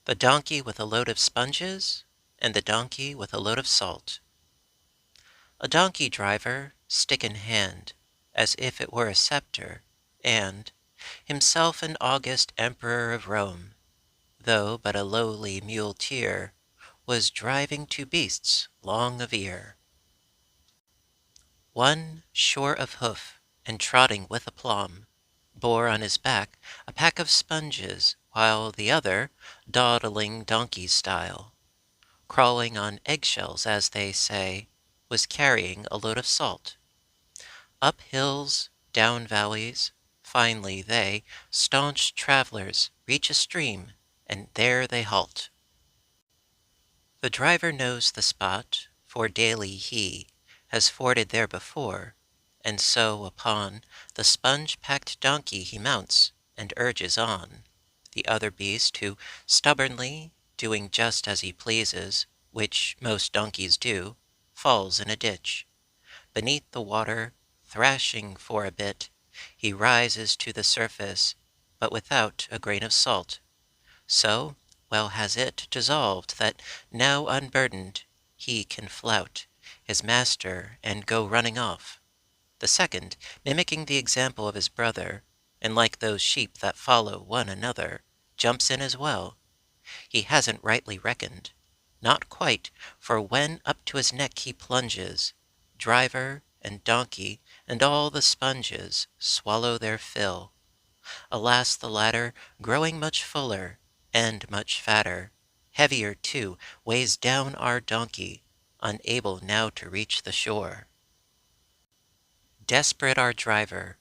The donkey with a load of sponges, and the donkey with a load of salt. A donkey driver, stick in hand, as if it were a sceptre, and himself an august emperor of Rome, though but a lowly muleteer, was driving two beasts long of ear. One, sure of hoof, and trotting with aplomb, bore on his back a pack of sponges, while the other, dawdling donkey style, crawling on eggshells, as they say, was carrying a load of salt. Up hills, down valleys, finally they, staunch travellers, reach a stream, and there they halt. The driver knows the spot, for daily he has forded there before, and so upon the sponge-packed donkey he mounts, and urges on. The other beast, who stubbornly, doing just as he pleases, which most donkeys do, falls in a ditch. Beneath the water, thrashing for a bit, he rises to the surface, but without a grain of salt. So well has it dissolved that now unburdened he can flout his master and go running off. The second, mimicking the example of his brother, and like those sheep that follow one another, jumps in as well. He hasn't rightly reckoned. Not quite, for when up to his neck he plunges, driver and donkey and all the sponges swallow their fill. Alas, the latter, growing much fuller and much fatter, heavier too, weighs down our donkey, unable now to reach the shore. Desperate our driver,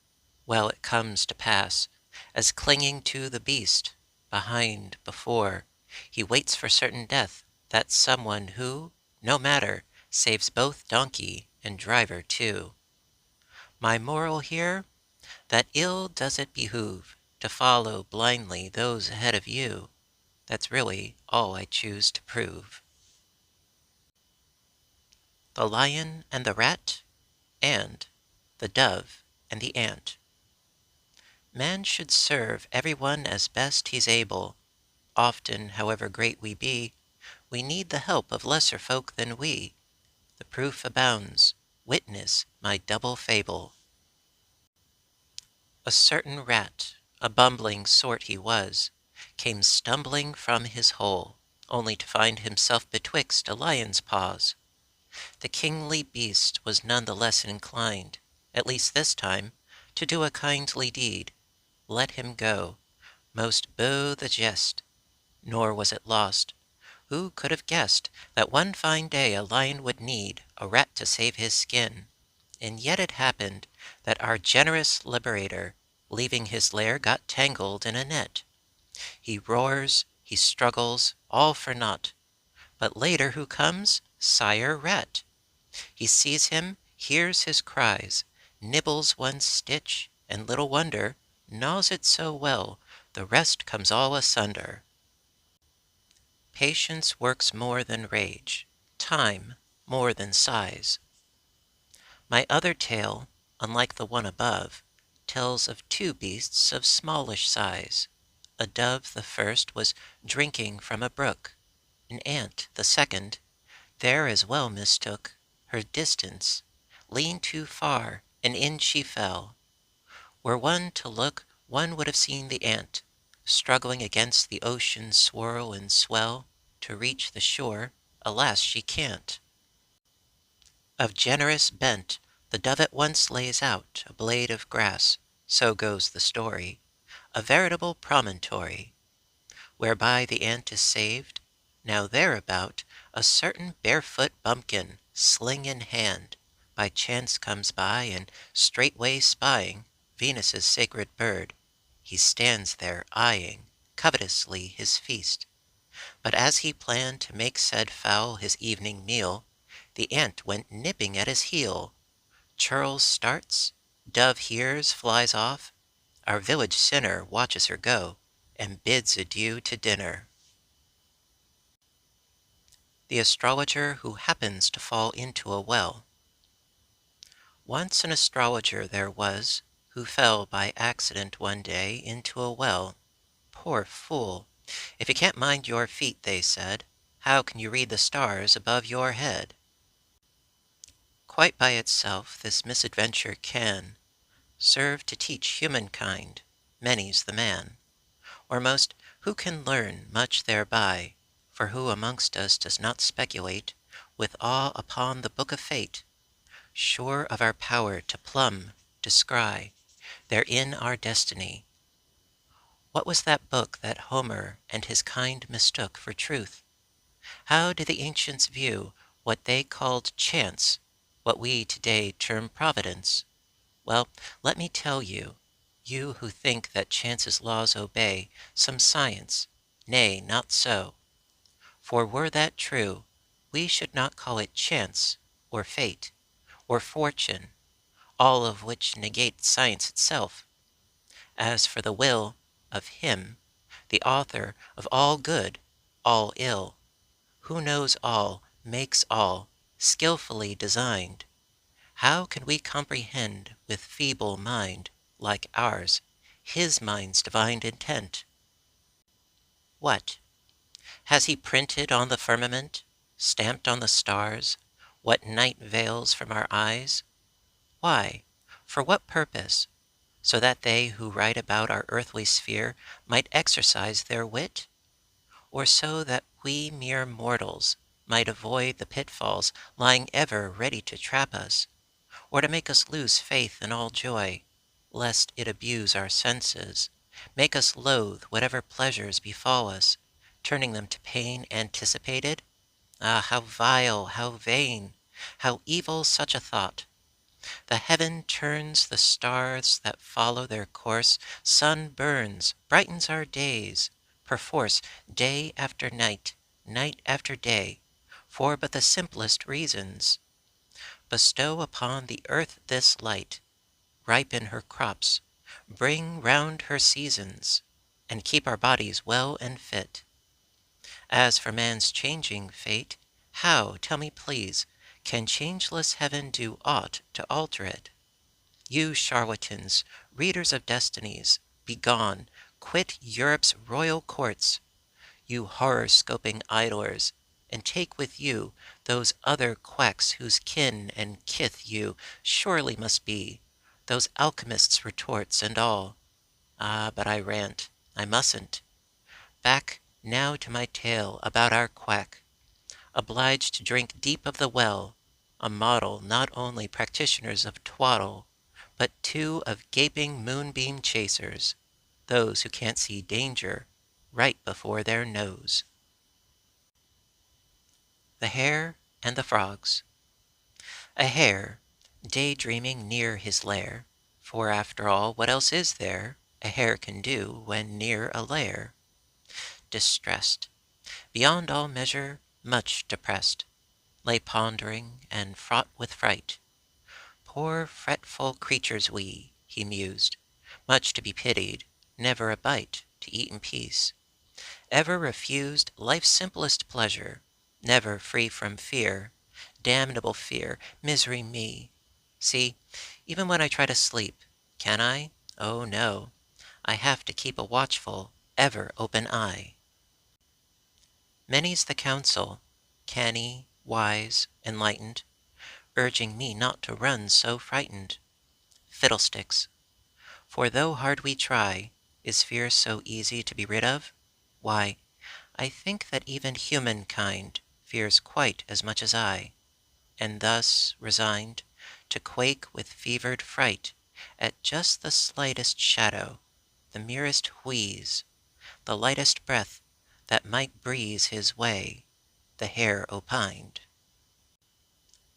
well it comes to pass, as clinging to the beast, behind, before, he waits for certain death, that someone who, no matter, saves both donkey and driver too. My moral here, that ill does it behoove to follow blindly those ahead of you. That's really all I choose to prove. The lion and the rat, and the dove and the ant. Man should serve every one as best he's able. Often, however great we be, we need the help of lesser folk than we. The proof abounds. Witness my double fable. A certain rat, a bumbling sort he was, came stumbling from his hole, only to find himself betwixt a lion's paws. The kingly beast was none the less inclined, at least this time, to do a kindly deed. Let him go, most beau the jest. Nor was it lost. Who could have guessed that one fine day a lion would need a rat to save his skin? And yet it happened that our generous liberator, leaving his lair, got tangled in a net. He roars, he struggles, all for naught. But later who comes? Sire Rat. He sees him, hears his cries, nibbles one stitch, and little wonder, gnaws it so well, the rest comes all asunder. Patience works more than rage, time more than sighs. My other tale, unlike the one above, tells of two beasts of smallish size. A dove, the first, was drinking from a brook. An ant, the second, there as well mistook her distance, leaned too far, and in she fell. Were one to look, one would have seen the ant, struggling against the ocean's swirl and swell, to reach the shore. Alas, she can't. Of generous bent, the dove at once lays out a blade of grass, so goes the story, a veritable promontory, whereby the ant is saved. Now thereabout a certain barefoot bumpkin, sling in hand, by chance comes by, and straightway spying Venus's sacred bird, he stands there eyeing covetously his feast. But as he planned to make said fowl his evening meal, the ant went nipping at his heel. Churl starts, dove hears, flies off. Our village sinner watches her go, and bids adieu to dinner. The astrologer who happens to fall into a well. Once an astrologer there was, who fell by accident one day into a well. Poor fool! If you can't mind your feet, they said, how can you read the stars above your head? Quite by itself, this misadventure can serve to teach humankind, many's the man, or most, who can learn much thereby, for who amongst us does not speculate with awe upon the book of fate, sure of our power to plumb, descry, therein our destiny. What was that book that Homer and his kind mistook for truth? How did the ancients view what they called chance, what we today term providence? Well, let me tell you, you who think that chance's laws obey some science, nay, not so. For were that true, we should not call it chance, or fate, or fortune, all of which negate science itself. As for the will of Him, the author of all good, all ill, who knows all, makes all, skilfully designed, how can we comprehend with feeble mind, like ours, His mind's divine intent? What? Has He printed on the firmament, stamped on the stars, what night veils from our eyes? Why? For what purpose? So that they who ride about our earthly sphere might exercise their wit? Or so that we mere mortals might avoid the pitfalls lying ever ready to trap us? Or to make us lose faith in all joy, lest it abuse our senses, make us loathe whatever pleasures befall us, turning them to pain anticipated? Ah, how vile, how vain, how evil such a thought! The heaven turns, the stars that follow their course, sun burns, brightens our days, perforce, day after night, night after day, for but the simplest reasons. Bestow upon the earth this light, ripen her crops, bring round her seasons, and keep our bodies well and fit. As for man's changing fate, how, tell me please, can changeless heaven do aught to alter it? You charlatans, readers of destinies, begone, quit Europe's royal courts, you horoscoping idlers, and take with you those other quacks whose kin and kith you surely must be, those alchemists' retorts and all. Ah, but I rant, I mustn't. Back now to my tale about our quack, obliged to drink deep of the well, a model not only practitioners of twaddle, but too of gaping moonbeam chasers, those who can't see danger right before their nose. The Hare and the Frogs. A hare, daydreaming near his lair, for after all, what else is there a hare can do when near a lair? Distressed, beyond all measure, much depressed, lay pondering and fraught with fright. Poor fretful creatures we, he mused, much to be pitied, never a bite to eat in peace, ever refused life's simplest pleasure, never free from fear, damnable fear, misery me. See, even when I try to sleep, can I? Oh no, I have to keep a watchful, ever open eye. Many's the counsel, canny, wise, enlightened, urging me not to run so frightened. Fiddlesticks! For though hard we try, is fear so easy to be rid of? Why, I think that even humankind fears quite as much as I, and thus, resigned, to quake with fevered fright at just the slightest shadow, the merest wheeze, the lightest breath that might breeze his way, the hare opined.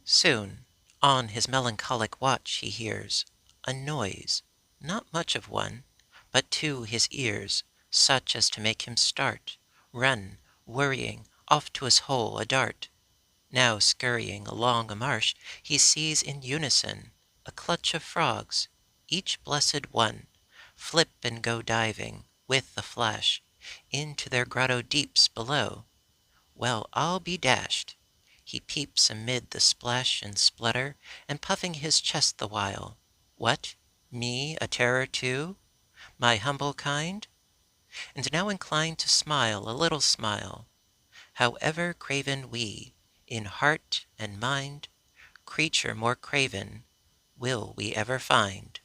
Soon, on his melancholic watch he hears a noise, not much of one, but to his ears such as to make him start, run, worrying, off to his hole a dart. Now scurrying along a marsh, he sees in unison a clutch of frogs, each blessed one, flip and go diving, with a flash, into their grotto deeps below. Well, I'll be dashed! He peeps amid the splash and splutter, and puffing his chest the while. What, me a terror too, my humble kind? and now inclined to smile a little smile. However craven we, in heart and mind, creature more craven will we ever find.